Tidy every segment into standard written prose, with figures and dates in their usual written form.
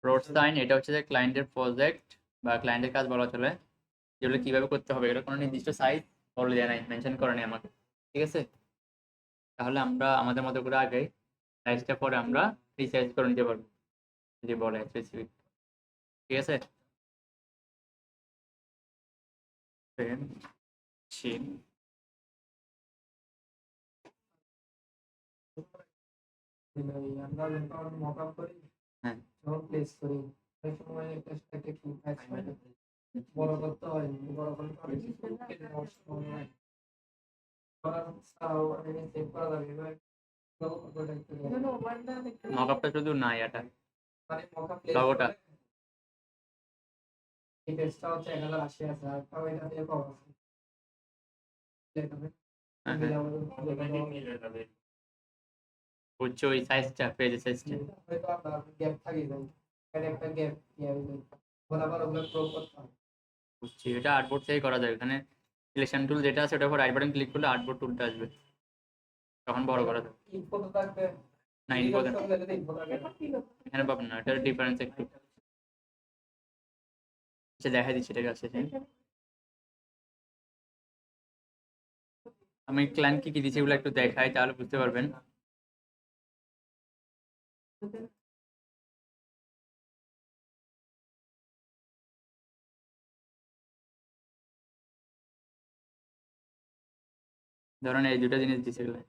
Road sign এটা হচ্ছে যে ক্লায়েন্টের প্রজেক্ট বা ক্লায়েন্টের কাজ বলা চলে, যেগুলো কিভাবে করতে হবে এটা কোনো নির্দিষ্ট সাইজ বলে দেয় নাই, মেনশন করে নাই আমাকে। ঠিক আছে, তাহলে আমরা আমাদের মতো করে আগে সাইজটা পরে আমরা রিসাইজ করে নিতে পারবো যদি বলে স্পেসিফিক। ঠিক আছে, ফ্রেম শিট। আমরা যখন মকআপ করি, হ্যাঁ যখন প্লেস করি, অনেক সময় একটা কি বড় করতে হয়, বড় করতে অনেক কিছু কেটে নেওয়ার সময় হয়। করার ছাড়াও অনেকে সেভ করা যাবে এবার মকআপটা শুধু না এটা মানে মকআপ প্লেস লগোটা। করলে এই পেজটা হচ্ছে 1080 আছে, আর তাও এটা দিয়ে কম আছে। হ্যাঁ হ্যাঁ, বুঝছো ওই সাইজটা, পেজ সাইজটা। হয়তো আপনার গ্যাপ থাকে যায়, এখানে একটা গ্যাপ দিয়ে বরাবর ওগুলো ক্রপ করতে হবে। বুঝছি, এটা আর্টবোর্ড থেকে করা যায়। এখানে সিলেকশন টুল যেটা আছে ওটার উপর রাইট বাটন ক্লিক করলে আর্টবোর্ড টুলটা আসবে, তখন বড় করা যাবে। ইনফো তো থাকবে, না ইনফো ইলিগাল দেন, সব জায়গাতে ইনফো থাকবে। এখানে পাবেন না, এটার ডিফারেন্স একটু। আচ্ছা দেখা দিচ্ছি, ঠিক আছে। আমি ক্লায়েন্ট কি কি দিচ্ছি এগুলো একটু দেখাই, তাহলে বুঝতে পারবেন। ধরেন এই দুটো জিনিস দিচ্ছে এগুলো,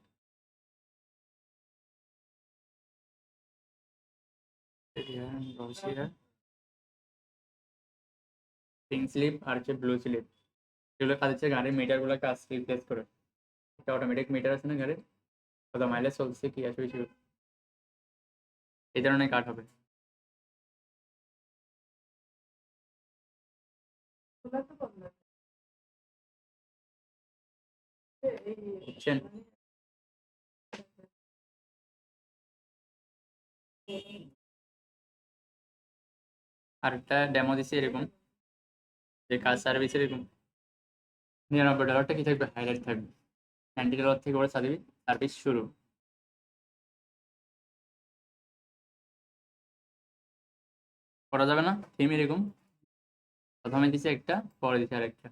পিঙ্ক স্লিপ আর হচ্ছে ব্লু স্লিপ। এগুলো কাজ হচ্ছে গাড়ির মিটারগুলো কাজ রিপ্লেস করে। একটা অটোমেটিক মিটার আছে না গাড়ির, কত মাইলেজ চলছে কি আছে কিছু, এই ধরনের কাট হবে। বুঝছেন? আর একটা ডেমো দিচ্ছি এরকম, যে কাজ সার্ভিস এরকম $99 কি থাকবে, হাইলাইট থাকবে। $90 থেকে ওরা সার্ভিস শুরু। করা যাবে না থিম এরকম, প্রথমে দিছে একটা, পরে দিছে আরেকটা।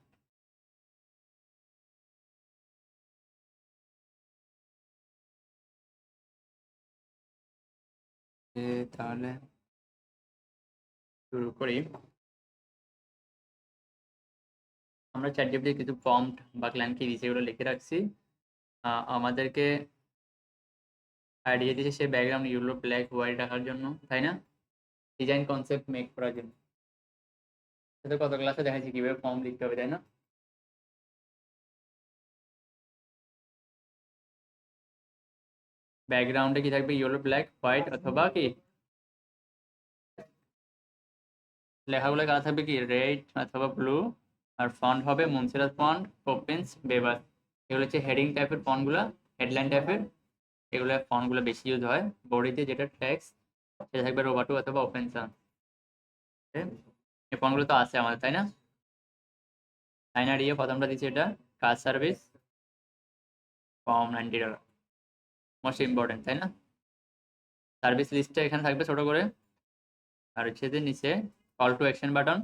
তাহলে শুরু করি। আমরা চ্যাট জিপিটি কিছু প্রম্পট বা ক্লায়েন্ট কি দিয়েছে এগুলো লিখে রাখছি। আমাদেরকে আইডিয়া দিয়েছে সে ব্যাকগ্রাউন্ড ইউলো ব্ল্যাক হোয়াইট রাখার জন্য, তাই না? ডিজাইন কনসেপ্ট মেক করার জন্য। সেটা কত ক্লাসে দেখাচ্ছি কিভাবে ফর্ম লিখতে হবে, তাই না? ব্যাকগ্রাউন্ডে কি থাকবে, ইয়েলো ব্ল্যাক হোয়াইট অথবা কি লেখাগুলো কালার থাকবে কি রেড অথবা ব্লু। আর ফন্ট হবে মনসেরাস ফন্ট, পোপিন্স, বেবার। এগুলো হচ্ছে হেডিং টাইপের ফন্টগুলো, হেডলাইন টাইপের। এগুলো ফন্টগুলো বেশি ইউজ হয়। বডিতে যেটা টেক্সট সেটা থাকবে রোবাটো অথবা ওপেনসন। এই ফন্টগুলো তো আছে আমাদের, তাই না? লাইনার দিয়ে প্রথমটা দিচ্ছি, এটা কাজ সার্ভিস ফর্ম $90, মোস্ট ইম্পর্টেন্ট, তাই না? সার্ভিস লিস্টটা এখানে থাকবে ছোট করে। আর হচ্ছে যে নিচে কল টু অ্যাকশন বাটন,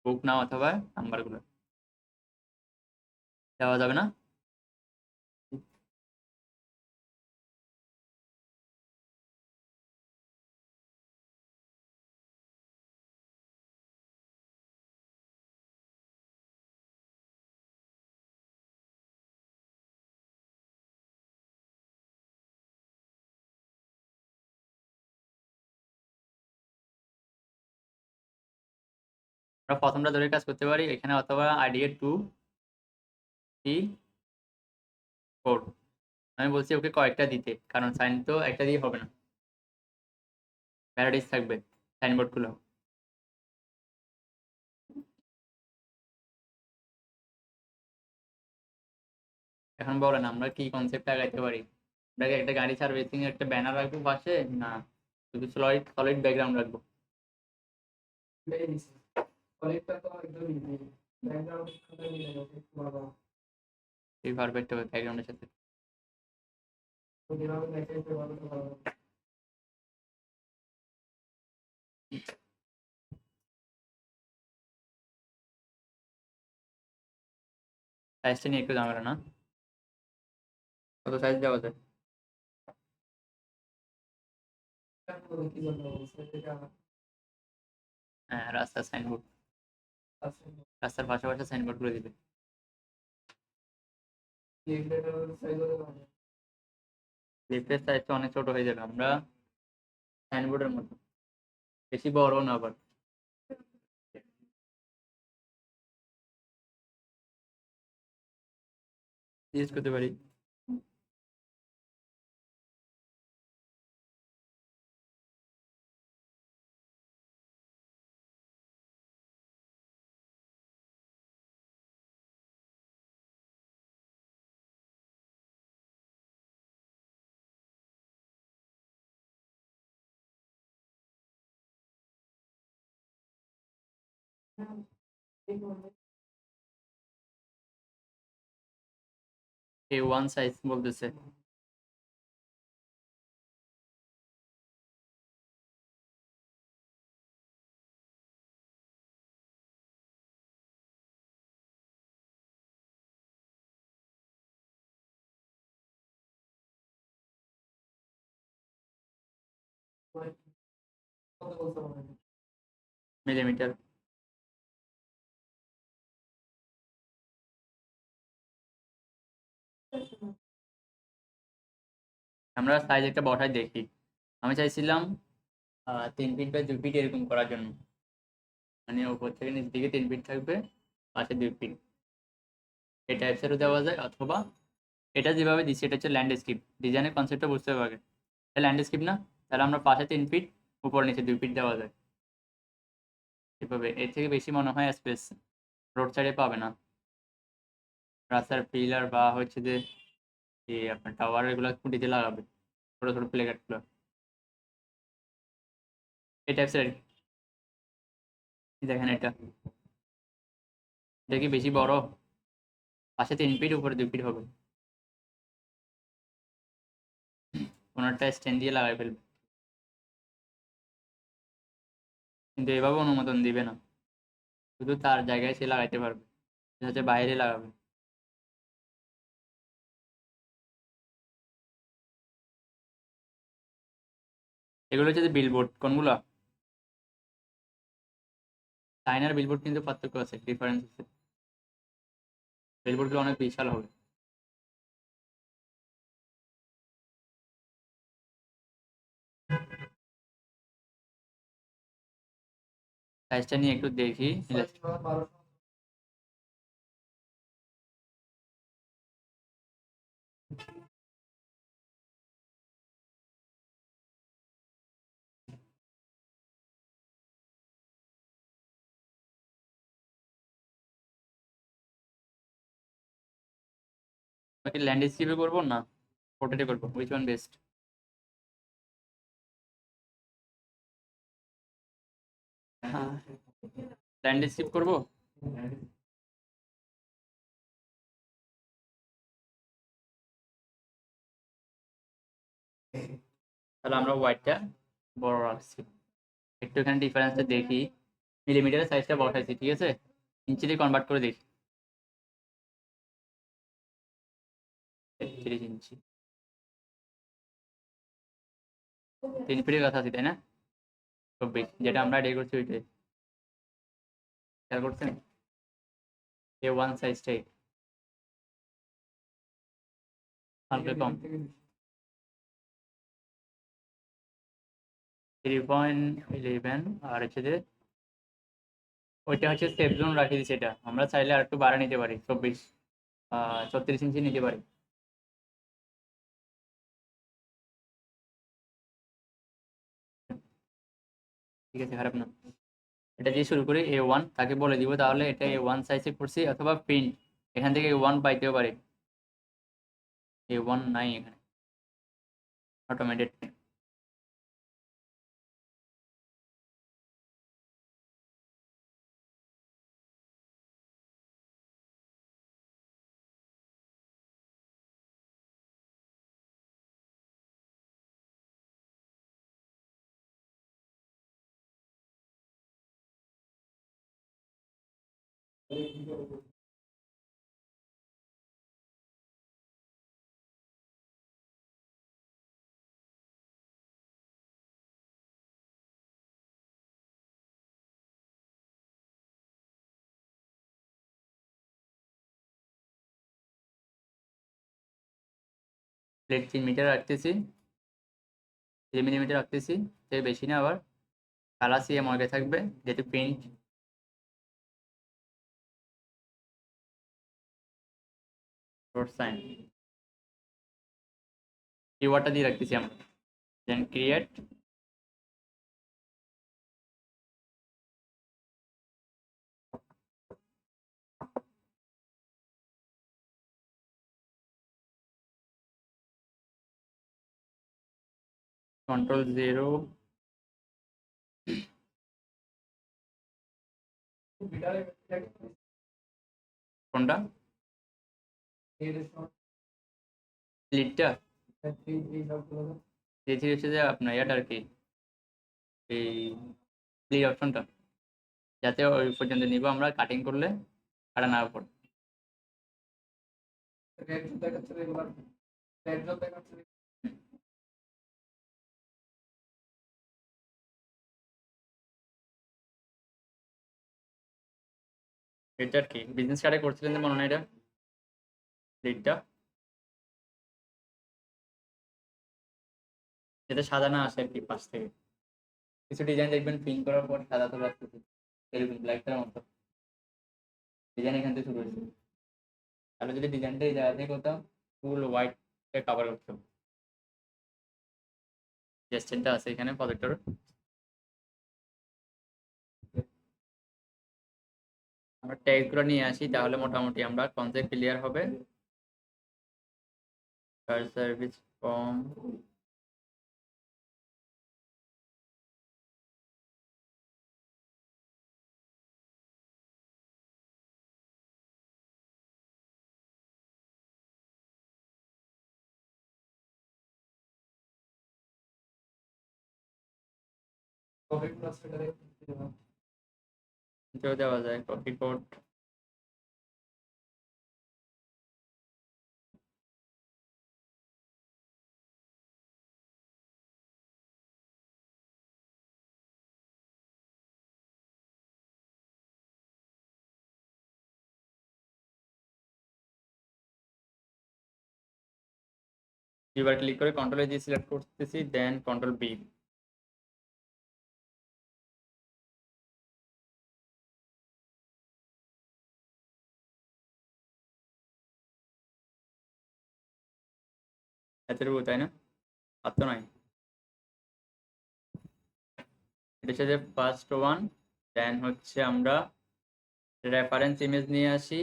বুক নাও অথবা নাম্বারগুলো দেওয়া যাবে না। আমরা প্রথমটা ধরে কাজ করতে পারি এখানে, অথবা আইডিএ 2 3 4। আমি বলছি ওকে কয়েকটা দিতে, কারণ সাইন তো একটা দিয়ে হবে না, প্যারাডিস থাকবে সাইনবোর্ডগুলো। এখন বলেন আমরা কি কনসেপ্ট লাগাইতে পারি। আমরা কি একটা গাড়ি সার্ভিসিং একটা ব্যানার রাখবো পাশে, না শুধু সলিড সলিড ব্যাকগ্রাউন্ড রাখবো? কলেজটা তো একদম ইজি, ব্যাকগ্রাউন্ড সাথে মিলে যাবে বাবা, এই পারফেক্ট হবে ব্যাকগ্রাউন্ডের সাথে। যেভাবে দেখাইতে ভালো তো ভালো। সাইজটা নিয়ে একটু ঝামেলা না? কত সাইজ দেওয়া যায়? কি জন্য বলছে এটা হ্যাঁ, রাস্তার সাইনবোর্ড, আছে রাস্তার পাশাপাশি সাইনবোর্ড করে দিবে। লিফলেটের সাইজ হতে পারে লিফটের সাইজটা অনেক ছোট হয়ে যাবে, আমরা সাইনবোর্ডের মতো, বেশি বড় না আবার। ইউজ করতে পারি। A1 সাইজ বলতেছে। কত বলছে মনে হয় মিলিমিটার। আমরা সাইজ একটা বসাই দেখি। আমি চাইছিলাম 3 ফিট বা 2 ফিট এরকম করার জন্য, মানে উপর থেকে নিচ দিকে 3 ফিট থাকবে, পাশে 2 ফিট। এই টাইপসেরও দেওয়া যায়, অথবা এটা যেভাবে দিচ্ছি এটা হচ্ছে ল্যান্ডস্কেপ। ডিজাইনের কনসেপ্টটা বুঝতে হবে আগে। এটা ল্যান্ডস্কেপ না, তাহলে আমরা পাশে 3 ফিট, উপর নিচে 2 ফিট দেওয়া যায় এভাবে। এর থেকে বেশি মনে হয় স্পেস রোড সাইডে পাবে না। রাস্তার পিলার বা হচ্ছে যে এই আপনার টাওয়ার, এগুলো খুঁটিতে লাগাবে, ছোটো ছোটো প্লেকার্ডগুলো, এই টাইপসের আর কি। দেখেন এটা, এটা কি বেশি বড়? পাশে 3 ফিট, উপরে 2 ফিট হবে। কোনোটা স্ট্যান্ড দিয়ে লাগাই ফেলবে, কিন্তু এভাবে অনুমোদন দিবে না, শুধু তার জায়গায় সে লাগাইতে পারবে, এটা হচ্ছে বাইরে লাগাবে। এগুলো হচ্ছে যে বিলবোর্ড, কোনগুলো? সাইন আর বিলবোর্ড কিন্তু পার্থক্য আছে, ডিফারেন্স আছে। বিলবোর্ডগুলো অনেক বিশাল হবে। সাইজটা নিয়ে একটু দেখি। 1200 বাকি ল্যান্ডস্কেপে করবো না পোর্ট্রেটে করবো, উইচ ওয়ান বেস্ট? হ্যাঁ, ল্যান্ডস্কেপ করবো। তাহলে আমরা হোয়াইটটা বড় রাখছি, একটু এখানে ডিফারেন্সটা দেখি। মিলিমিটারের সাইজটা বসাইছি, ঠিক আছে, ইঞ্চিতে কনভার্ট করে দেখি। 30 ইঞ্চি, 3 ফিটের কথা আছে তাই না? 24, যেটা আমরা রেডি করছি ওইটাই। খেয়াল করছেন A1 সাইজটাই হালকা কম, 3.11। আর হচ্ছে যে ওইটা হচ্ছে সেফ জোন রাখি দিচ্ছি, এটা আমরা চাইলে আর একটু বাড়া নিতে পারি, 36 ইঞ্চি নিতে পারি। ঠিক আছে, খারাপ না। এটা দিয়ে শুরু করি A1, তাকে বলে দিব তাহলে এটা A1 সাইজে করছি, অথবা প্রিন্ট এখান থেকে A1 পাইতেও পারে। A1 নাই এখানে, অটোমেটেড। প্লেট 3 মিটার রাখতেছি, 3 মিলিমিটার রাখতেছি, এর বেশি না আবার। কালার সিএম আগে থাকবে যেহেতু প্রিন্ট ডট সাইন কিওয়ার্ডটা দিয়ে রাখতেছি আমরা। দেন ক্রিয়েট, Ctrl 0, কোনটা লিডটা দেখি হচ্ছে যে আপনার ইয়াটা আর কি, এই লিড অপশনটা, যাতে ওই পর্যন্ত নিব আমরা কাটিং করলে কাটা না পড়ে। এটা কি বিজনেস কার্ডে করছিলেন যে মনে হয় এটা লিডটা, যাতে সাদা না আসে আর কি পাশ থেকে। কিছু ডিজাইন দেখবেন প্রিন্ট করার পর সাদা তো আসতেছে, এরকম ব্ল্যাকটার মতো ডিজাইন এখান থেকে শুরু হয়েছে। তাহলে যদি ডিজাইনটা এই জায়গা থেকে কোথাও ফুল হোয়াইট কাভার করতে হবে। জেস্টেনটা আছে এখানে প্রজেক্টর, আমরা ট্যাগগুলো নিয়ে আসি তাহলে মোটামুটি আমরা কনসেপ্ট ক্লিয়ার হবে। সার্ভিস ফর্ম, দেওয়া যায় কপি কোড, দুইবার ক্লিক করে কন্ট্রোল দিয়ে সিলেক্ট করতেছি, দেন Ctrl+B। এতটুকু তাই না, আর তো নয়। এটা হচ্ছে যে ফার্স্ট ওয়ান, দেন হচ্ছে আমরা রেফারেন্স ইমেজ নিয়ে আসি,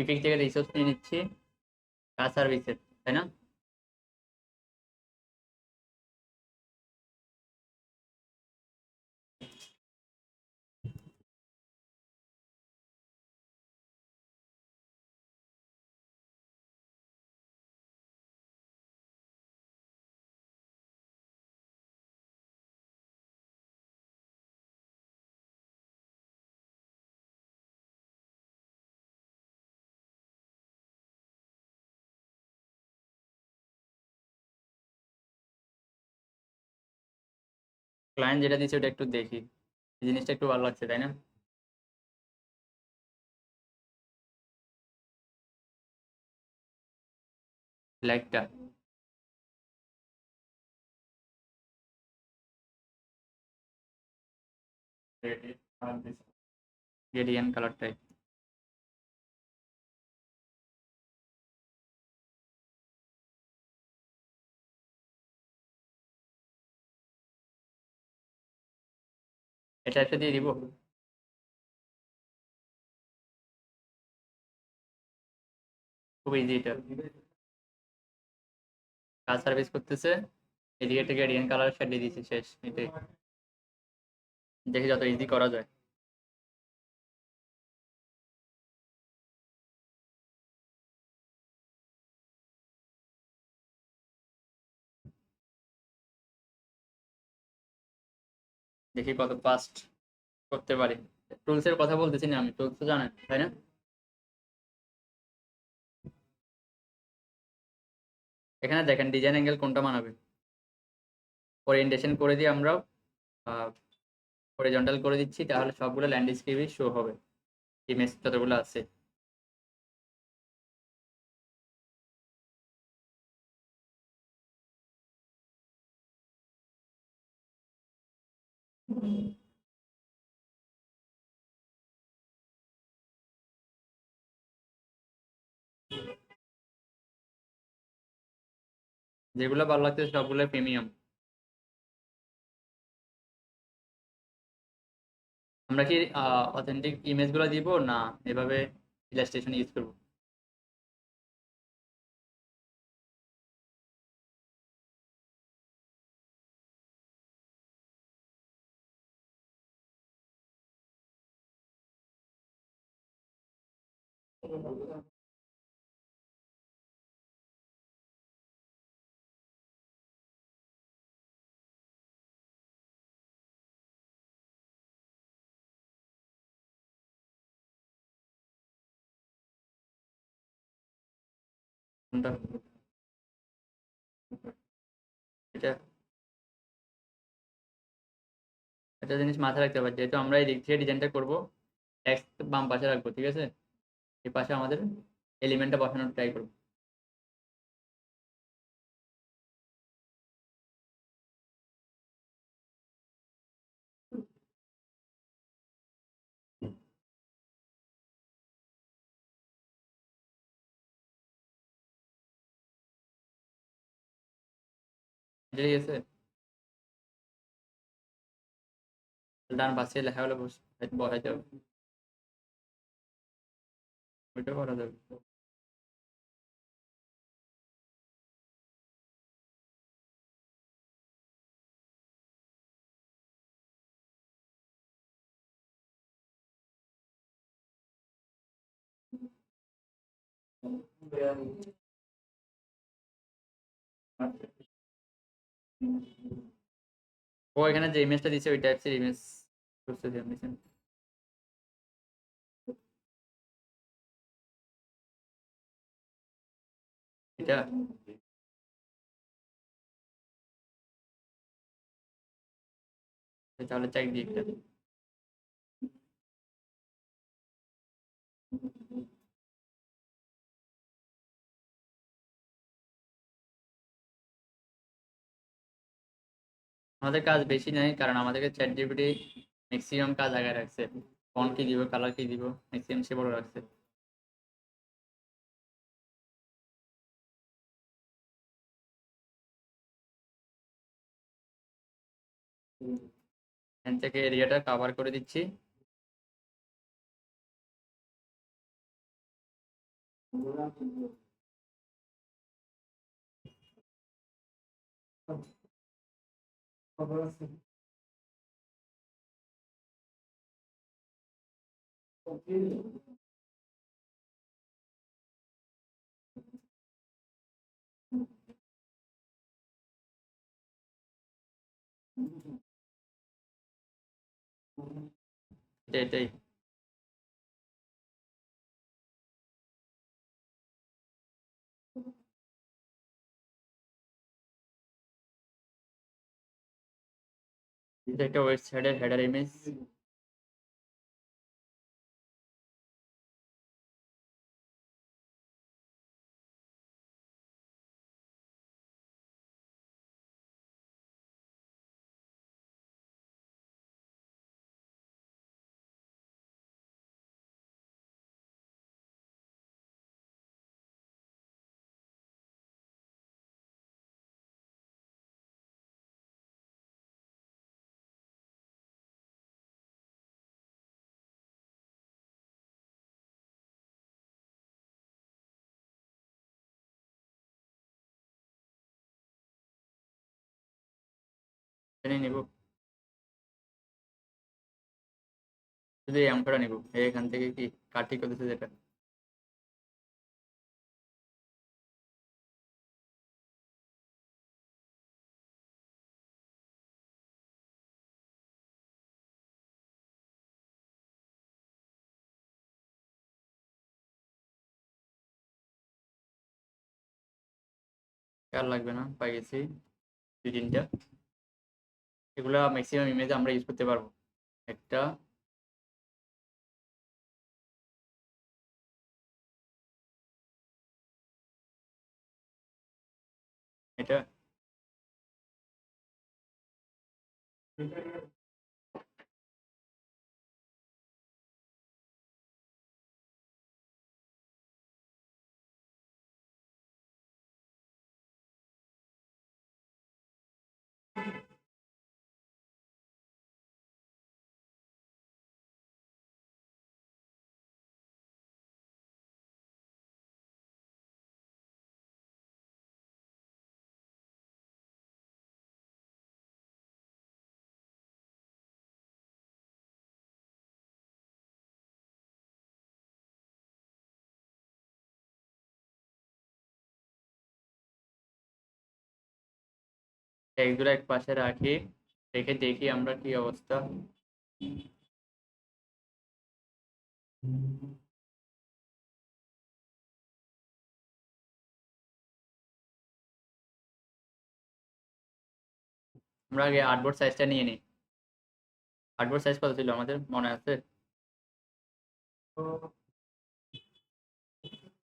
ইফেক্ট থেকে রিসোর্স নিয়ে নিচ্ছি কাজ সার্ভিসের, তাই না। ক্লায়েন্ট যেটা দিচ্ছে ওটা একটু দেখি, এই জিনিসটা একটু ভালো লাগছে তাই না। লাইকটা গ্রেডিয়েন্ট কালারটাই, এটা একটা দিয়ে দিব। খুব ইজি এটা। কাজ সার্ভিস করতেছে, এদিকে থেকে গ্রেডিয়েন্ট কালার শেড দিয়ে দিচ্ছি, শেষ। এটাই, দেখি যত ইজি করা যায়। দেখি কত ফাস্ট করতে পারি। টুলস এর কথা বলতেছি না আমি, টুলস তো জানেন তাই না? এখানে দেখেন ডিজাইন অ্যাঙ্গেল কোনটা মানাবে, ওরিয়েন্টেশন করে দিয়ে আমরা হরিজন্টাল করে দিচ্ছি, তাহলে সবগুলো ল্যান্ডস্কেপই শো হবে, ইমেজ যতগুলো আছে। যেগুলো ভালো লাগছে সবগুলো প্রিমিয়াম। আমরা কি অথেন্টিক ইমেজগুলো দিব না এভাবে ইলাস্ট্রেশন ইউজ করব? কোনটা? এটা, একটা জিনিস মাথায় রাখতে হবে, যেহেতু আমরা এই দিক থেকে ডিজাইনটা করবো, টেক্সট বাম পাশে রাখবো, ঠিক আছে? এই পাশে আমাদের এলিমেন্টটা বসানোর ট্রাই করবো। ঠিক আছে, ডান পাশে লেখা হলে বসাইতে হবে, ওইটা করা যাবে। ও এখানে যে ইমেজটা দিছে ওই টাইপসের ইমেজ খুঁজতেছি আমি। এটা তাহলে চেক দিই একটা। আমাদের কাজ বেশি নাই, কারণ আমাদেরকে চ্যাট জিপিটি ম্যাক্সিমাম কাজ আগায় রাখছে। ফন্ট কি দিব, কালার কি দিব, ম্যাক্সিমাম সে বড় রাখছে। এখান থেকে এরিয়াটা কভার করে দিচ্ছি। খবর আছে। এটাই, এটা একটা ওয়েবসাইটের হেডার ইমেজ। এনে নিব, শুধু এই অঙ্কটা নিব, এখান থেকে কি কাটি করতেছে যেটা। আর লাগবে না, পাই গেছি 2-3টা। এগুলা ম্যাক্সিমাম ইমেজে আমরা ইউজ করতে পারবো। একটা, এটা, এগুলো এক পাশে রাখি, রেখে দেখি আমরা কি অবস্থা। আমরা আগে আর্টবোর্ড সাইজটা নিয়ে নিই। আর্টবোর্ড সাইজ কত ছিল আমাদের মনে আছে?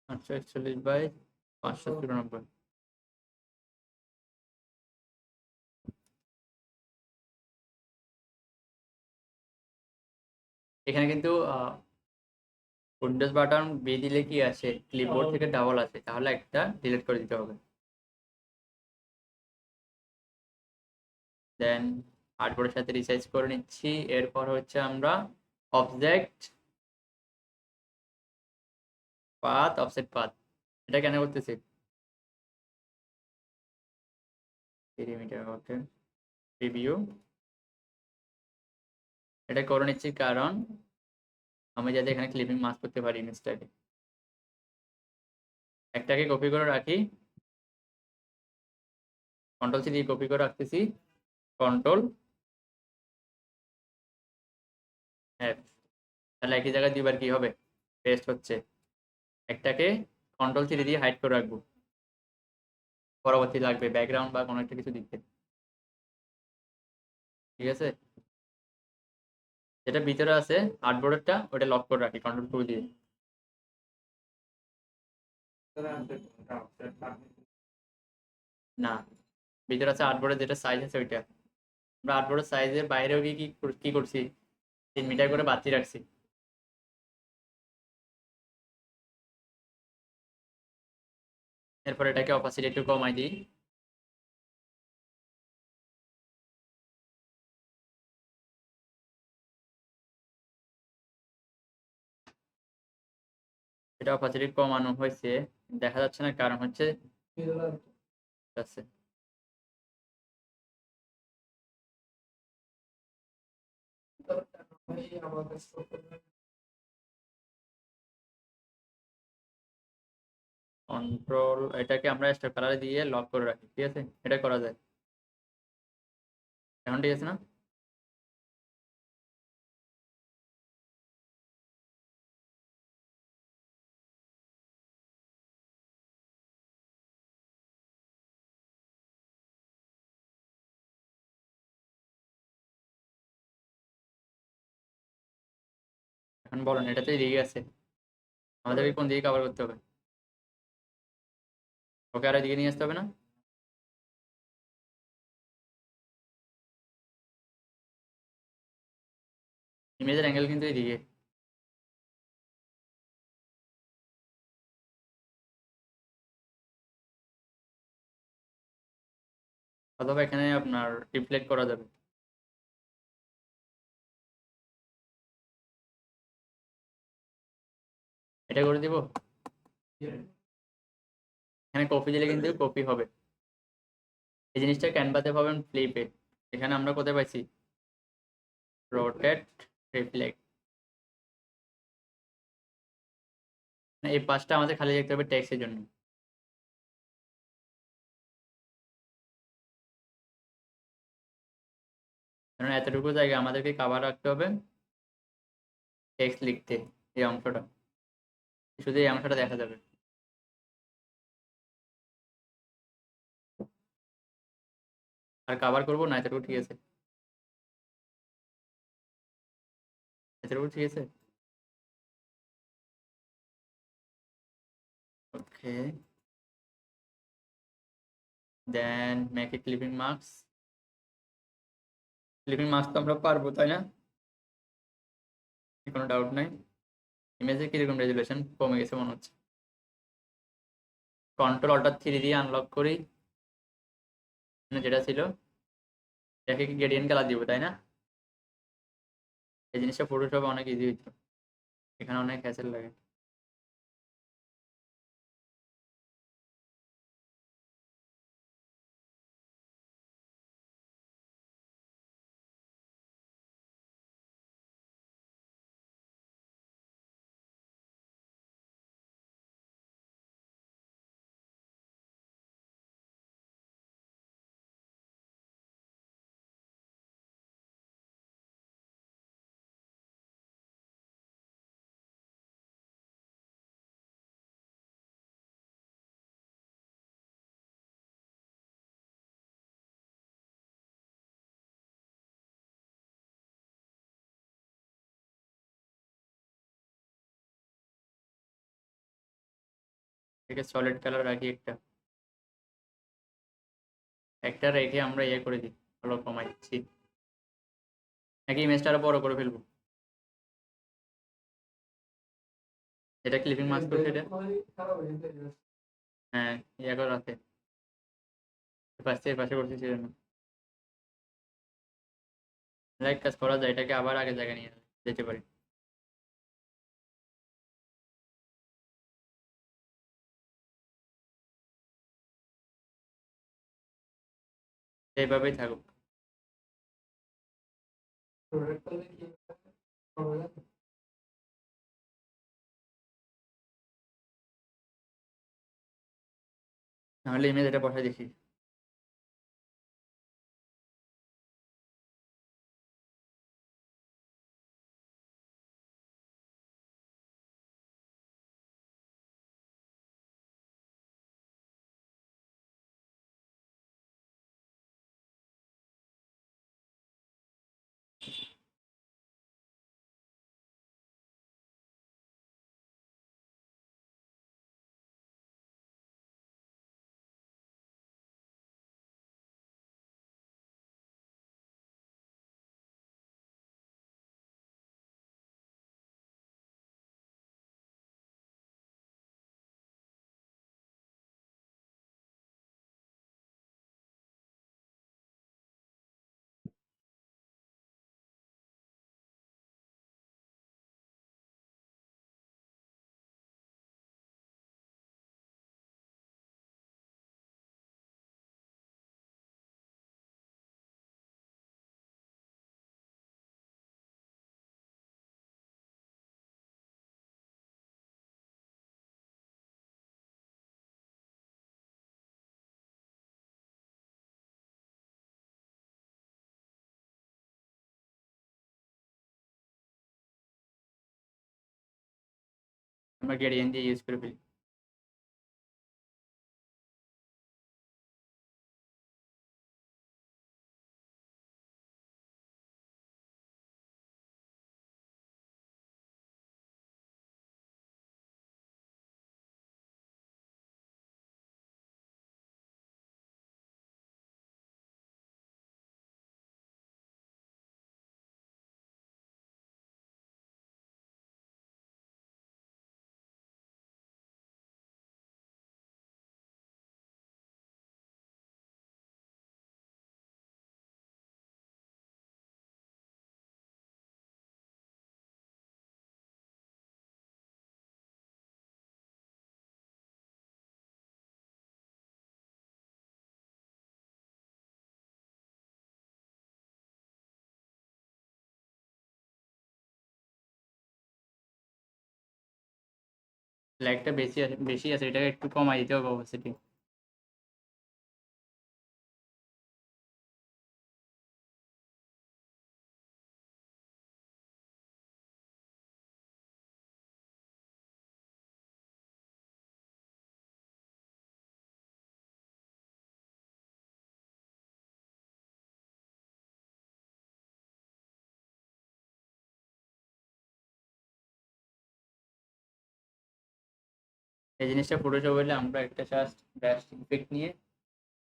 841/594। এখানে কিন্তু উইন্ডোজ বাটন বি দিলে কি আসে, ক্লিপবোর্ড থেকে ডাবল আসে, তাহলে একটা ডিলিট করে দিতে হবে। দেন আর্টবোর্ডের সাথে রিসাইজ করে নিচ্ছি। এরপর হচ্ছে আমরা অবজেক্ট পাথ, অফসেট পাথ, এটা কেন করতেছি? পেরিমিটার, ওকে, প্রিভিউ, এটা করে নিচ্ছি কারণ আমি যাতে এখানে ক্লিপিং মাস্ক করতে পারি ইমেজটাকে। একটাকে কপি করে রাখি, কন্ট্রোল সি দিয়ে কপি করে রাখতেছি, কন্ট্রোল এফ, তাহলে একই জায়গায় দুইবার কি হবে, পেস্ট হচ্ছে। একটাকে কন্ট্রোল সি দিয়ে হাইড করে রাখবো, পরবর্তী লাগবে ব্যাকগ্রাউন্ড বা কোনো একটা কিছু দিতে। ঠিক আছে, যেটা ভিতরে আছে আর্টবোর্ডেরটা ওটা লক করে রাখি কন্ট্রোল 2 দিয়ে। না, ভিতরে আছে আর্টবোর্ডের যেটা সাইজ আছে ওইটা। আমরা আর্টবোর্ডের সাইজের বাইরেও কি কি করছি, 3 মিটার করে বাড়তি রাখছি। এরপর এটাকে অপাসিটি একটু কমাই দিই। এটা অপাসিটি কমানো হয়েছে, দেখা যাচ্ছে না, কারণ হচ্ছে আছে কন্ট্রোল, এটাকে আমরা স্টক কালারে দিয়ে লক করে রাখি। ঠিক আছে, এটা করা যায় এখন, ঠিক আছে না? এখন বলেন এটাতে এদিকে আছে, আমাদেরকে কোন দিকে কভার করতে হবে? ওকে আর এদিকে নিয়ে আসতে হবে না? ইমেজের অ্যাঙ্গেল কিন্তু এদিকে, অথবা এখানে আপনার রিফ্লেক্ট করা যাবে। এটা করে দিব, এখানে কপি দিলে কিন্তু কপি হবে। এই জিনিসটা ক্যানভাতে পাবেন ফ্লিপে, এখানে আমরা কোথায় পাইছি রোটেট রিফ্লেক্ট। এই পাঁচটা আমাদের খালি দেখতে হবে টেক্সটের জন্য। কারণ এতটুকু জায়গা আমাদেরকে কাভার রাখতে হবে টেক্সট লিখতে, এই অংশটা, শুধু এই অংশটা দেখা যাবে। আর কাভার করবো না, এতটুকু ঠিক আছে, এতটুকু ঠিক আছে। Okay, then make a clipping marks. Clipping marks তো আমরা পারবো, তাই না? কোনো ডাউট নাই। ইমেজের কিরকম রেজুলেশন কমে গেছে মনে হচ্ছে। কন্ট্রোল অল্টার 3 দিয়ে আনলক করি, যেটা ছিল এটাকে কি গ্রেডিয়েন্ট কালার দিব, তাই না? এই জিনিসটা ফটোশপে অনেক ইজি হইতো, এখানে অনেক হ্যাসেল লাগে। এটাকে সলিড কালার রাখি একটা, একটা রেখে আমরা ইয়ে করে দিই, আলো কমাই দিচ্ছি, নাকি ইমেজটা আরো বড় করে ফেলবো? এটা ক্লিপিং মাস্ক করছে এটা, হ্যাঁ ইয়ে করে রাখে, পাশে পাশে করছি সেজন্য। লাইক কাজ করা যায়, এটাকে আবার আগে জায়গায় নিয়ে যেতে পারি। এইভাবেই থাকুক। নাহলে ইমেজ এটা বসাই দেখি। আমরা গ্রেডিয়েন্ট দিয়ে ইউজ করে ফেলি। ফ্ল্যাগটা বেশি আছে, এটাকে একটু কমাই দিতে হবে অবস্থিতি। এই জিনিসটা ফটোশপ হলে আমরা একটা জাস্ট ব্যাস্ট ইফেক্ট নিয়ে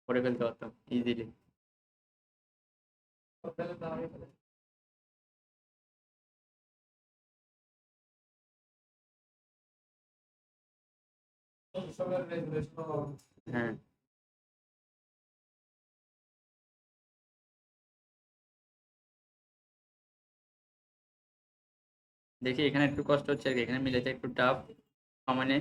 করে ফেলতে পারতাম ইজিলি। তাহলে দাঁড়িয়ে ফেলে সবার রেজুলেশন হ্যাঁ, দেখি এখানে একটু কষ্ট হচ্ছে আর কি, এখানে মিলাতে একটু টাফ সমানে।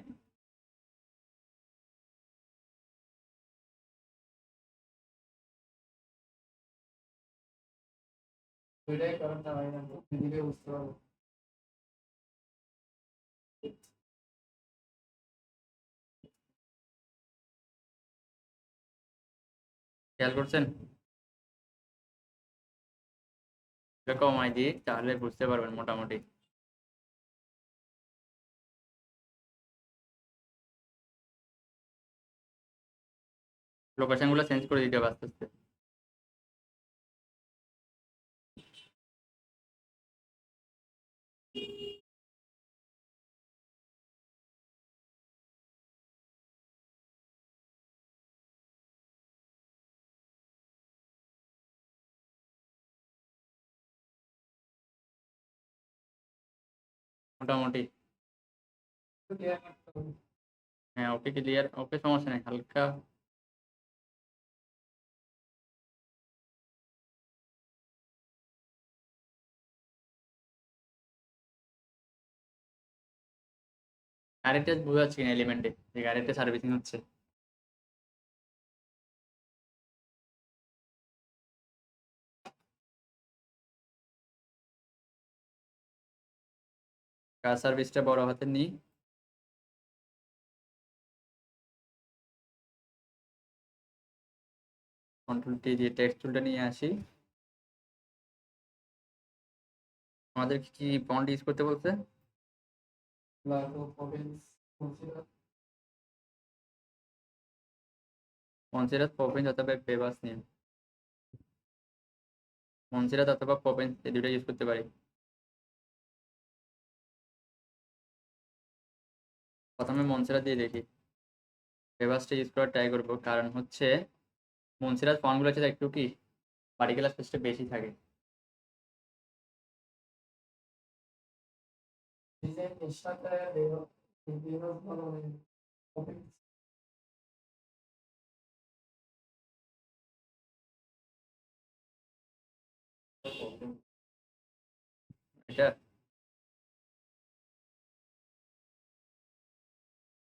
দুইটাই কারণ দাঁড়ায় না, দিদিকে বুঝতে পারবো। খেয়াল করছেন? এটা কমাই দিই তাহলে বুঝতে পারবেন মোটামুটি। লোকেশন গুলো চেঞ্জ করে দিতে হবে আস্তে আস্তে। মোটামুটি। হ্যাঁ, ওকে ক্লিয়ার, ওকে সমস্যা নেই, হালকা। আরেকটা বোঝা যাচ্ছে কিনা এলিমেন্টে যে আরেকটা সার্ভিসিং হচ্ছে। কার সার্ভিসটা বড় হাতে নিই। কন্ট্রোল টি দিয়ে টেক্সট টুলটা নিয়ে আসি। আমাদের কি ফন্ট ইউজ করতে বলছে? মনসেরাত পপেন্স অথবা বেবাস নিয়ে, মনসেরাত অথবা পপেন্স এই দুটো ইউজ করতে পারি। প্রথমে মনসেরাত দিয়ে দেখি, বেবাসটা ইউজ করার ট্রাই করবো, কারণ হচ্ছে মনসেরাত ফন্টগুলো হচ্ছে একটু কি পার্টিকেল স্পেসটা বেশি থাকে। ডিজাইন নিষ্ঠাতে বিনোদ ভালো নেই। এটা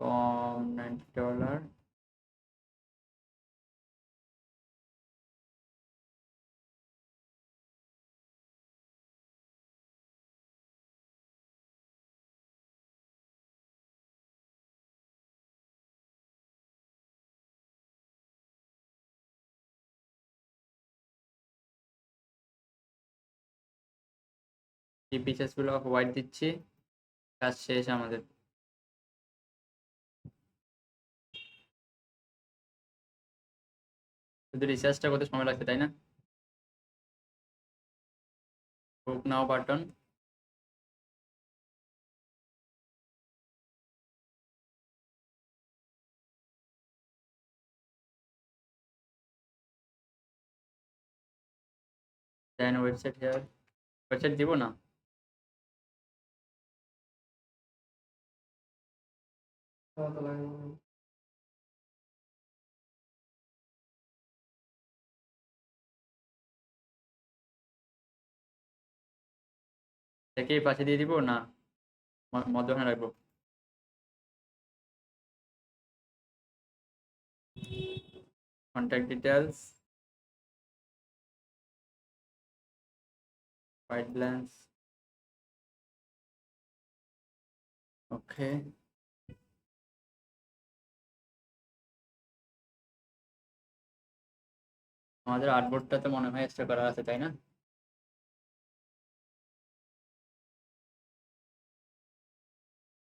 কম $90। এই পিসেস গুলো অফ হোয়াইট দিচ্ছি, কাজ শেষ আমাদের। শুধু রিসার্চটা করতে সময় লাগছে তাই না? বুক নাও বাটন। দেন ওয়েবসাইট হেয়ার, ওয়েবসাইট দিব না। দেখে এই পাশে দিয়ে দিব না, মধ্যখানে রাখবো। কন্ট্যাক্ট ডিটেলস, হোয়াইট ব্ল্যাঙ্কস, ওকে। আমাদের আর্টবোর্ডটা তো মনে হয় এক্সট্রা করা আছে, তাই না?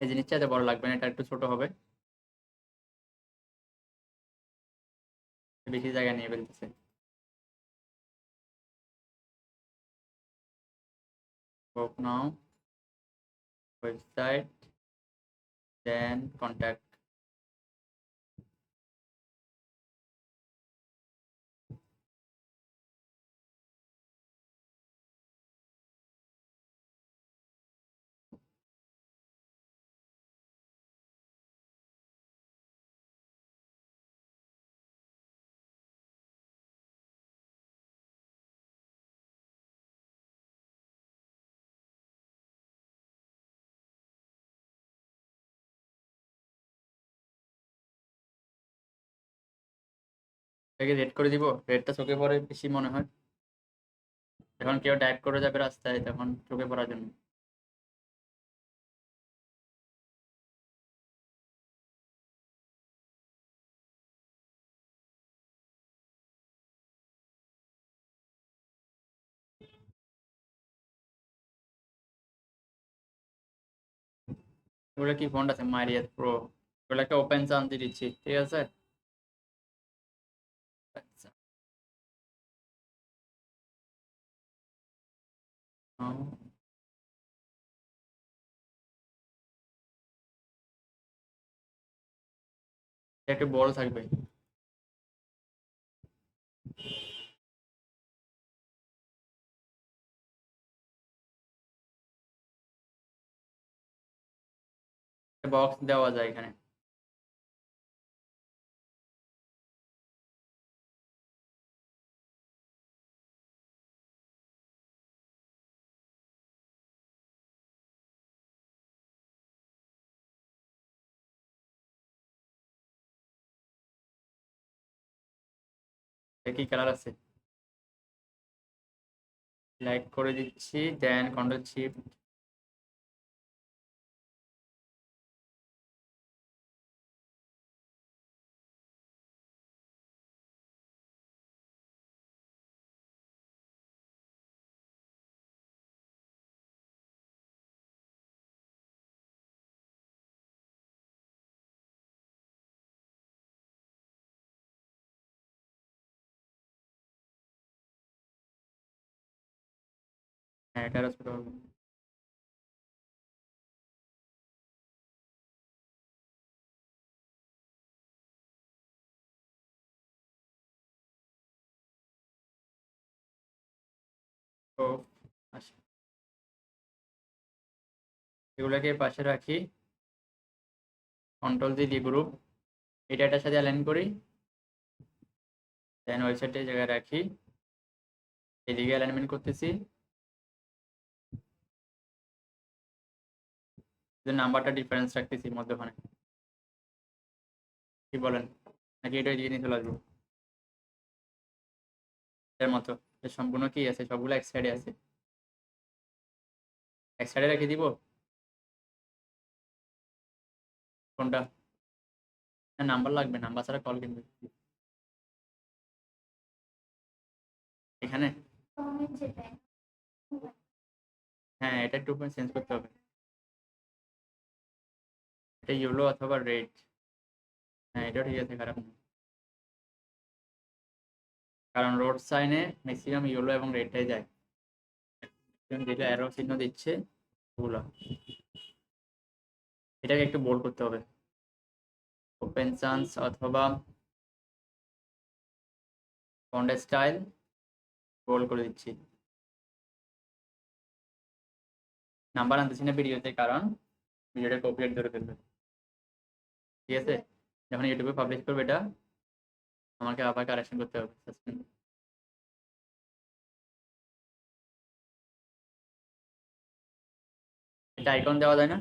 এই জিনিসটা এত বড় লাগবে না, এটা একটু ছোট হবে, বেশি জায়গা নিয়ে ফেলতেছে। বুক নাও, ওয়েবসাইট, দেন কন্ট্যাক্ট। এটাকে রেড করে দিব, রেডটা চোখে পড়ে বেশি মনে হয় যখন কেউ টাইপ করে যাবে রাস্তায়, তখন চোখে পড়ার জন্য। এগুলো কি ফন্ট আছে, মারিয়াত প্রো, এগুলো একটা ওপেন চান্স দিচ্ছি, ঠিক আছে। আচ্ছা, একটু বড় থাকবে। বক্স দেওয়া যায় এখানে। কি কালার আছে, লাইক করে দিচ্ছি, দেন কন্ট্রোল শিফট। হ্যাঁ, এটা ছোট হবে। তো আসি, এগুলোকে পাশে রাখি, কন্ট্রোল দি গ্রুপ, এটা এটার সাথে অ্যালাইন করি, দেন ওয়েবসাইটে জায়গায় রাখি, এদিকে অ্যালাইনমেন্ট করতেছি, নাম্বারটা ডিফারেন্স রাখতেছি মধ্যখানে। কি বলেন, নাকি এটা এদিকে নিয়ে চলে আসবো এর মতো? এর সম্পূর্ণ কি আছে, সবগুলো এক সাইডে আছে, এক সাইডে রেখে দিব কোনটা? নাম্বার লাগবে, নাম্বার ছাড়া কল কিন্তু এখানে। হ্যাঁ, এটা একটু চেঞ্জ করতে হবে, এটা ইয়েলো অথবা রেড। হ্যাঁ, এটাও ঠিক আছে, খারাপ না, কারণ রোড সাইনে ম্যাক্সিমাম ইয়েলো এবং রেডটাই যায়, যেটা অ্যারো চিহ্ন দিচ্ছে ওগুলো। এটাকে একটু বোল্ড করতে হবে, ওপেন চান্স অথবা ফন্ট স্টাইল বোল্ড করে দিচ্ছি। নাম্বার আনতেছি না ভিডিওতে, কারণ ভিডিওটা কপিরাইট ধরে ফেলবে, ঠিক আছে। যখন ইউটিউবে পাবলিশ করবে এটা, আমাকে আবার কারেকশন করতে হবে, suspend। এটা আইকন দেওয়া যায় না?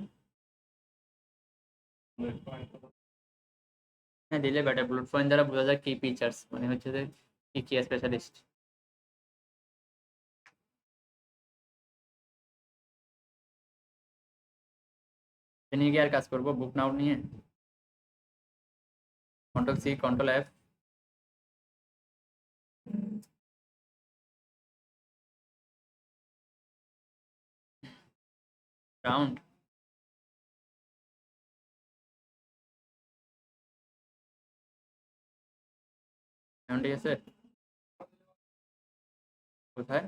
হ্যাঁ, দিলে বেটার, বুলেট পয়েন্ট দ্বারা বোঝা যায় কি ফিচার্স, মানে হচ্ছে যে কি কি স্পেশালিস্ট। নিয়ে গিয়ে আর কাজ করবো বুক নাও নিয়ে, control C control F, round এখন ঠিক আছে কোথায়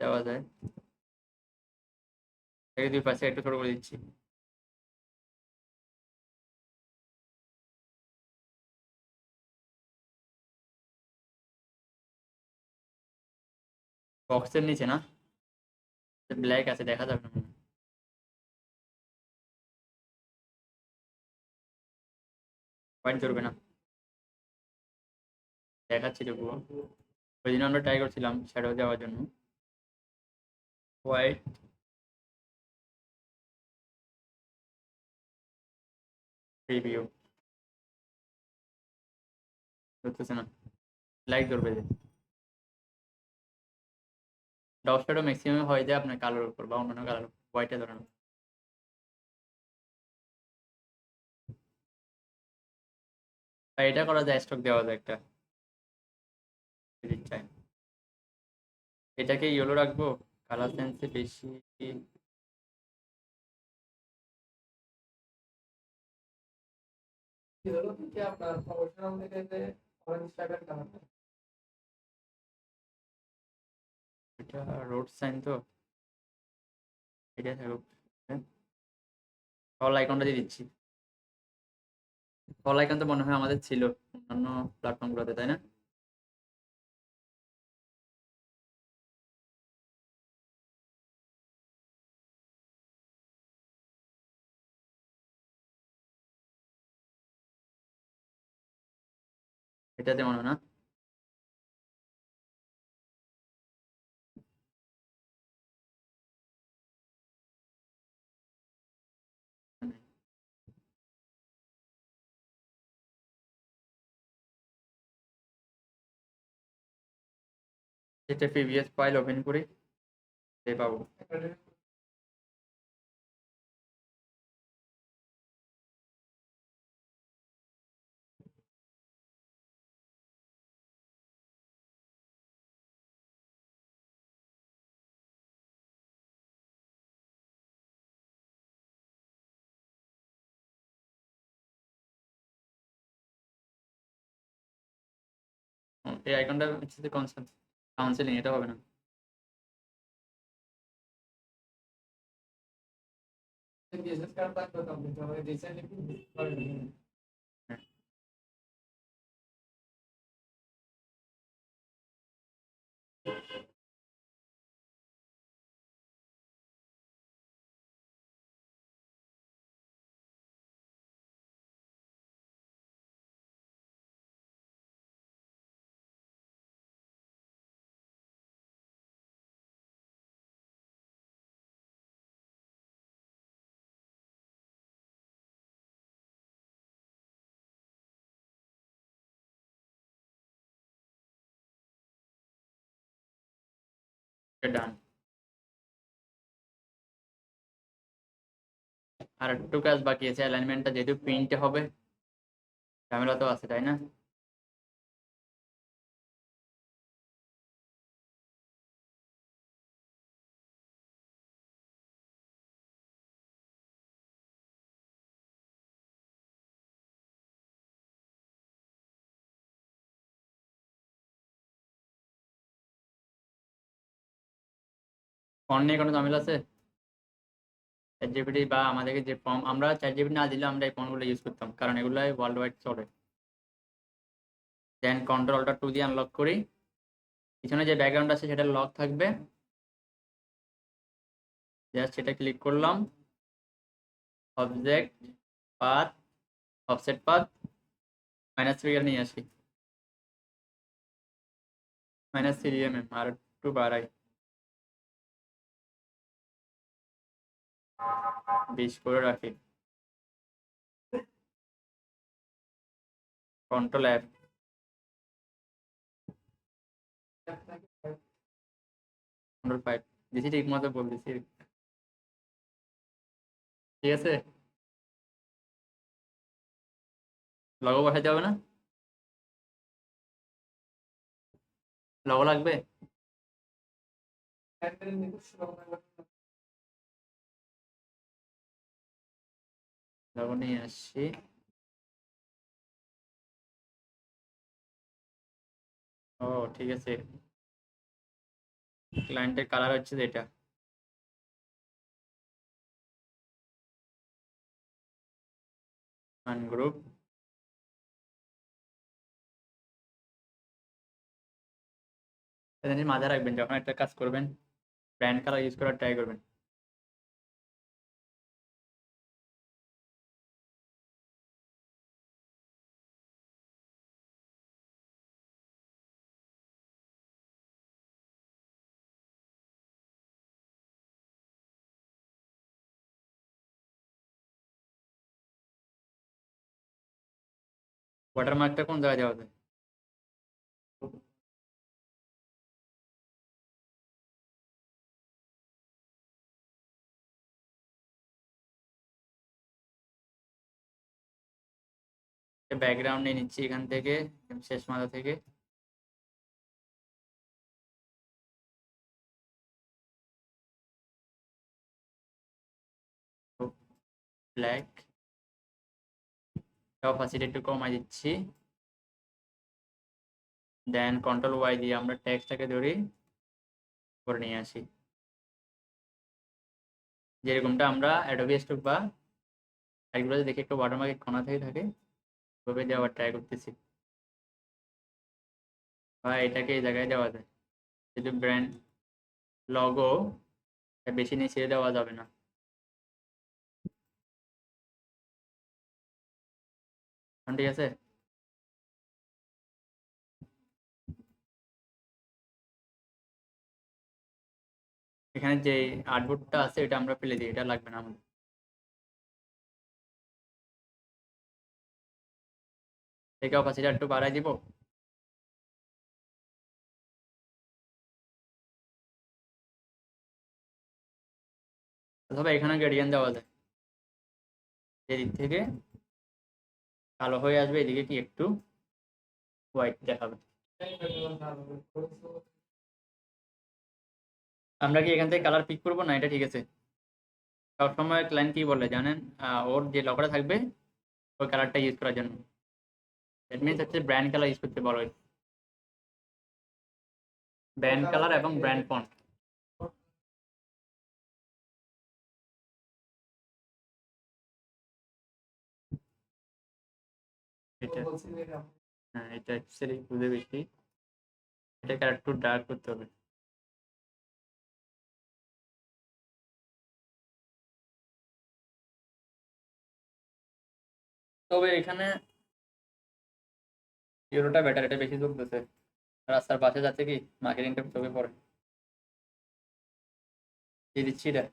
যাওয়া যায় এই দুই পাশে একটু ছোট করে দিচ্ছি বক্সের নিচে না ব্ল্যাক আছে দেখা যাবে না মনে হয়। হোয়াইট ধরবে না দেখাচ্ছি তবুও ওই দিন আমরা ট্রাই করছিলাম শ্যাডো দেওয়ার জন্য হোয়াইট রিভিউ ধরতেছে না লাইট ধরবে যে ডব শ্যাডো ম্যাক্সিমাম হয়ে যায় আপনার কালোর উপর বা অন্যান্য কালার হোয়াইটে ধরে না আর এটা করা যায় স্টক দেওয়া যায় একটা এডিট চাই এটাকে ইয়েলো রাখবো কালার সেন্সে বেশি হলো কি আপনার প্রফেশনাল থেকে যে অরেঞ্জ টাইপের কালার এটা রোড সাইন তো এটা থাকুক কল আইকনটা দিয়ে দিচ্ছি কল আইকন তো মনে হয় আমাদের ছিল অন্যান্য প্ল্যাটফর্মগুলোতে তাই না এটাতে মনে হয় না এটা প্রিভিয়াস ফাইল ওপেন করি পাবো এই আইকনটা হচ্ছে কাউন্সিলিং এটা হবে না বিএসএস কার্ড লাগবে তো আপনি তো রিসেন্টলি করেন হ্যাঁ। ডান আর একটু কাজ বাকি আছে অ্যালাইনমেন্টটা যেহেতু প্রিন্টে হবে ঝামেলা তো আছে তাই না ফন্ট নিয়ে কোনো ঝামেলা আছে চ্যাট জিপিটি বা আমাদেরকে যে ফর্ম আমরা চ্যাট জিপিটি না দিলে আমরা এই ফর্মগুলো ইউজ করতাম কারণ এগুলো ওয়ার্ল্ড ওয়াইড চলে দেন কন্ট্রোল অল্টার 2 দিয়ে আনলক করি পিছনে যে ব্যাকগ্রাউন্ড আছে সেটা লক থাকবে জাস্ট সেটা ক্লিক করলাম object path offset path minus figure নিয়ে আসি -3 mm আর একটু বাড়াই 20 করে রাখি কন্ট্রোল F কন্ট্রোল 5 দিছি ঠিক মতো বলতেছি ঠিক আছে লগো বসাইতে হবে না লগো লাগবে তারপর নিয়ে আসছি। ও ঠিক আছে, ক্লায়েন্টের কালার হচ্ছে যেটা। গ্রুপ জিনিস মাথায় রাখবেন, যখন একটা কাজ করবেন ব্র্যান্ড কালার ইউজ করার ট্রাই করবেন। ওয়াটারমার্কটা কোন জায়গায় দেওয়া যায়? ব্যাকগ্রাউন্ড নিয়ে নিচ্ছি এখান থেকে, শেষ মাথা থেকে। ব্ল্যাক, অপাসিটি একটু কমাই দিচ্ছি। দেন কন্ট্রোল ওয়াই দিয়ে আমরা টেক্সটটাকে ধরি করে নিয়ে আসি, যেরকমটা আমরা অ্যাডোবি স্টক বা এগুলোতে দেখি একটু ওয়াটারমার্ক কোনা থেকে থাকে, ওভাবে দেওয়ার ট্রাই করতেছি। বা এটাকে এই জায়গায় দেওয়া যায়, যেহেতু ব্র্যান্ড লগো বেশি নিচে দেওয়া যাবে না। ঠিক আছে, এখানে যে আর্টবোর্ডটা আছে এটা আমরা ফেলে দিই, এটা লাগবে না আমাদের। থেকে অপাসিটি একটু বাড়াই দিব। অথবা এখানে গ্রেডিয়েন্ট দেওয়া যায়, এদিক থেকে কালো হয়ে আসবে, এদিকে কি একটু হোয়াইট দেখাবে। আমরা কি এখান থেকে কালার পিক করবো না? এটা ঠিক আছে, সবসময় ক্লায়েন্ট কি বলে জানেন, ওর যে লগোটা থাকবে ওই কালারটা ইউজ করার জন্য। দ্যাট মিনস হচ্ছে ব্র্যান্ড কালার ইউজ করতে বলা হয়েছে, ব্র্যান্ড কালার এবং ব্র্যান্ড ফন্ট। এটা হ্যাঁ, এটা অ্যাকচুয়ালি বুঝে বেশি, এটাকে আর একটু ডার্ক করতে হবে। তবে এখানে ইউরোটা বেটার, এটা বেশি চলতেছে, রাস্তার পাশে যাচ্ছে কি মার্কেটিংটা চোখে পড়ে। দিয়ে দিচ্ছি এটা।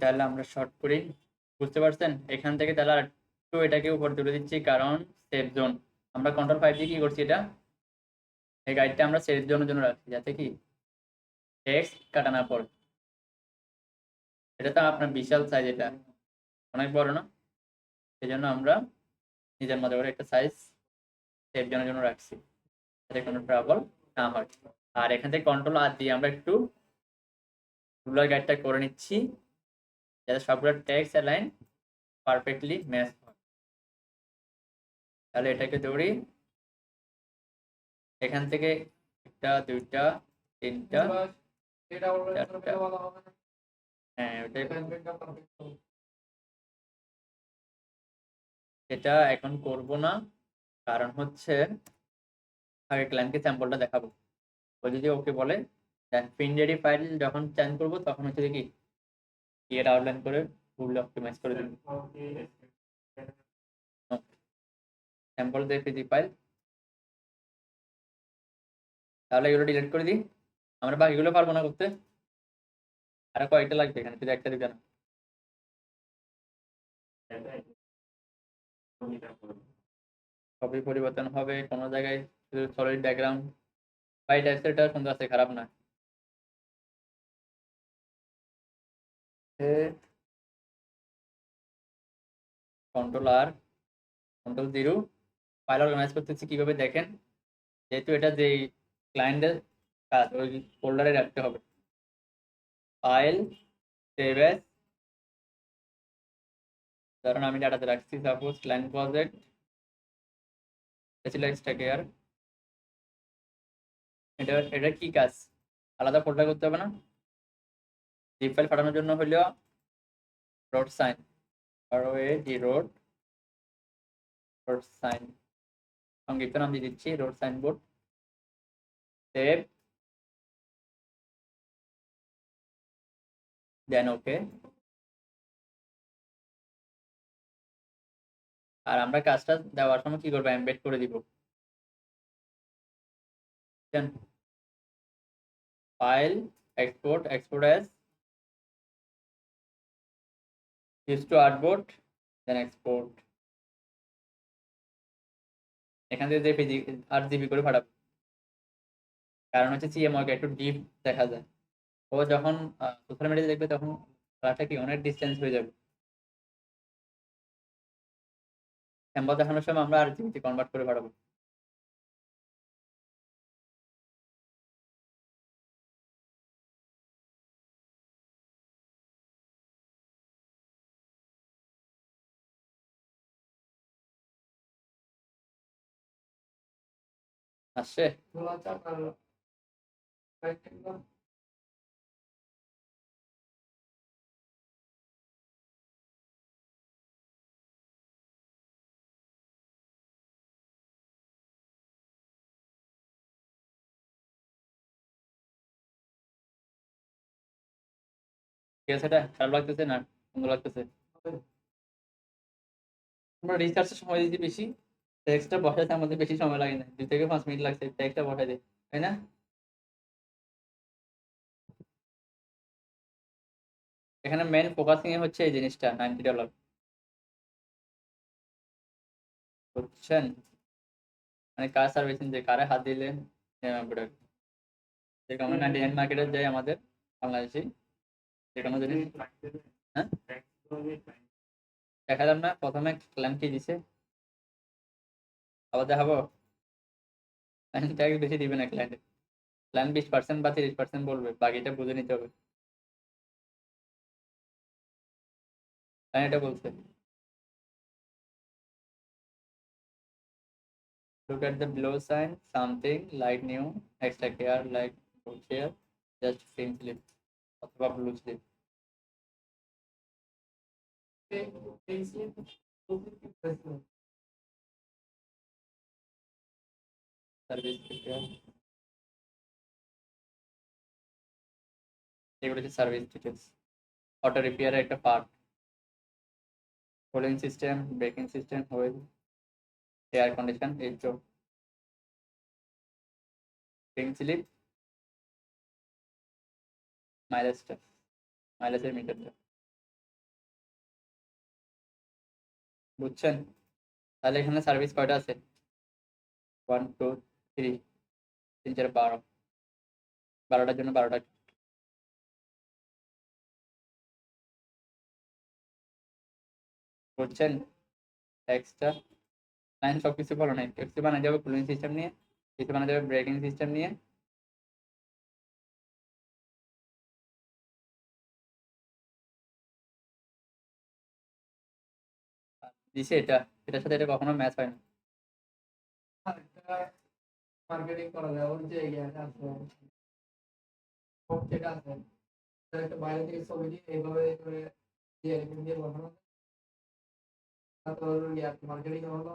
তাহলে আমরা শর্ট করি, বুঝতে পারছেন? এখান থেকে তাহলে আর একটু এটাকে উপর তুলে দিচ্ছি, কারণ সেফ জোন। আমরা কন্ট্রোল 5 দিয়ে কি করছি, এটা এই গাইডটা আমরা সেফ জোনের জন্য রাখছি, যাতে কি টেক্সট কাটা না পড়ে। এটা তো আপনার বিশাল সাইজ, এটা অনেক বড় না, সেই জন্য আমরা নিজের মতো করে একটা সাইজ সেফ জোনের জন্য রাখছি, যাতে কোনো ট্রাবল না হয়। আর এখান থেকে কন্ট্রোল আর দিয়ে আমরা একটু রুলার গাইডটা করে নিচ্ছি, যাতে সবগুলো টেক্সট লাইন পারফেক্টলি ম্যাচ হয়। তাহলে এটাকে ধরি, এখান থেকে একটা, দুইটা, তিনটা, চারটা। হ্যাঁ, ওটাই। এটা এখন করব না, কারণ হচ্ছে আগে ক্লায়েন্টকে স্যাম্পলটা দেখাবো, ও যদি ওকে বলে দেন প্রিন্ট রেডি ফাইল যখন চেঞ্জ করবো তখন হচ্ছে কি এটা আউটলাইন করে ফুল অপটিমাইজ করে দেব। স্যাম্পল দিয়ে পিজি ফাইল, তাহলে এগুলো ডিলিট করে দিই, আমরা বাকিগুলো পারবো না করতে। আর কয়েকটা লাগবে এখানে, শুধু একটা দিবে না। ছবি পরিবর্তন হবে কোনো জায়গায়, শুধু সলিড ব্যাকগ্রাউন্ড বা এই টাইপসের, এটা সুন্দর আছে, খারাপ না। কন্ট্রোল আর কন্ট্রোল জিরো, ফাইল অর্গানাইজ করতেছি কিভাবে দেখেন, যেহেতু এটা যে ক্লায়েন্টের কাজ ওই ফোল্ডারে রাখতে হবে। ফাইল, সেভ এস, ধরুন আমি ডাটাতে রাখছি suppose client project specialised care. এটা কি কাজ, আলাদা ফোল্ডার করতে হবে না? জিপ ফাইল পাঠানোর জন্য হলো রোড সাইন, আর এ ডি রোড, রোড সাইন সংক্ষিপ্ত নাম দিয়ে দিচ্ছি road sign board. Save, then okay. আর আমরা কাজটা দেওয়ার সময় কি করবো, এমবেড করে দিব। File, export, export as, use to artboard, then export. এখান থেকে যে পেজি 8 GB করে পাঠাবো, কারণ হচ্ছে সিএমওকে একটু ডিপ দেখা যায়। ও যখন সোশ্যাল মিডিয়াতে দেখবে তখন কালারটা কি অনেক ডিস্টেন্স হয়ে যাবে। স্যাম্পল দেখানোর সময় আমরা আরজিবিতে কনভার্ট করে পাঠাবো। আসছে? খোলা চাপ আর rectangle ঠিক আছে, এটা খারাপ লাগতেছে না সুন্দর লাগতেছে? হবে। আমরা রিসার্চের সময় দিয়েছি বেশি, টেক্সটটা বসাতে আমাদের বেশি সময় লাগে না, 2 থেকে 5 মিনিট লাগছে টেক্সটটা বসাই দিই, তাই না? এখানে মেন ফোকাসিং এ হচ্ছে এই জিনিসটা $90, বুঝছেন? মানে কার সার্ভিসিং, যে কারে হাত দিলে প্রোডাক্ট, যেরকম আমরা 99 মার্কেটে যাই আমাদের বাংলাদেশি যে কোনো জিনিস, হ্যাঁ দেখালাম না প্রথমে ক্লায়েন্ট কি দিছে, আবার দেখাবো? ক্লায়েন্ট ট্যাক্স বেশি দিবে না ক্লায়েন্ট, ক্লায়েন্ট 20% বা 30% বলবে, বাকিটা বুঝে নিতে হবে। ক্লায়েন্ট এটা বলছে, look at the below sign, something like new, extra care like share, just green slip অথবা blue slip। এই slip প্রত্যেকটি প্রশ্ন সার্ভিস ডিটেল, এগুলো হচ্ছে সার্ভিস ডিটেলস। অটো রিপেয়ারের একটা part, cooling system, braking system, wheel, air condition, এই তো green slip, মাইলেজটা, মাইলেজের মিটারটা, বুঝছেন? তাহলে এখানে সার্ভিস কয়টা আছে, 1 2 3, 3 4 12, 12টার জন্য 12টা, বুঝছেন? এক্সট্রা লাইন সব কিছু বলো নাই, কিছু বানাই যাবে কুলিং সিস্টেম নিয়ে, কিছু বানাই যাবে ব্রেকিং সিস্টেম নিয়ে। দিছে এটা, এটার সাথে এটা কখনো ম্যাচ হয় না। আরেকটা মার্কেটিং করা যায়, ওর যে ইয়াটা আছে হোম যেটা আছে তার একটা বাইরে থেকে ছবি দিয়ে এইভাবে করে দিয়ে এরকম দিয়ে বানানো যায়। তারপর ইয়ার মার্কেটিং হলো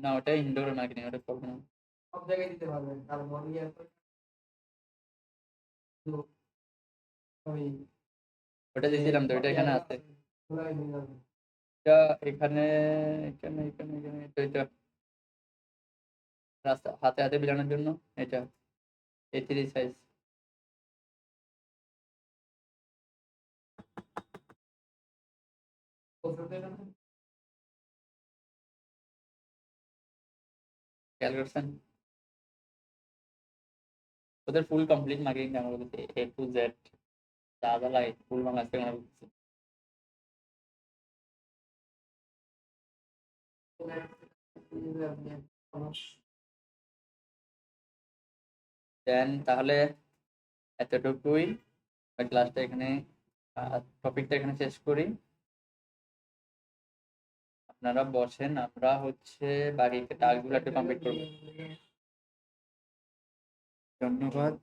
না ওটা ইনডোর মার্কেটিং, ওটা করবো না। সব জায়গায় দিতে পারবেন, কারণ ইয়ার ওই ওটা দিয়েছিলাম তো, ওটা এখানে আছে। খোলাই হয়ে যাবে। এটা এখানে, এখানে এখানে এখানে এটা, এটা রাস্তা হাতে হাতে বিলানোর জন্য, এটা A3 সাইজ। খেয়াল করছেন ওদের ফুল কমপ্লিট মার্কেটিং আমরা বলতেছি এ টু জেড যা যা লাগে ফুল বাংলা থেকে আমরা বলতেছি দেন তাহলে এতটুকুই ক্লাসটা এখানে টপিকটা এখানে শেষ করি আপনারা বসেন আমরা হচ্ছে বাড়িতে টাস্কগুলো একটু কমপ্লিট করবো ধন্যবাদ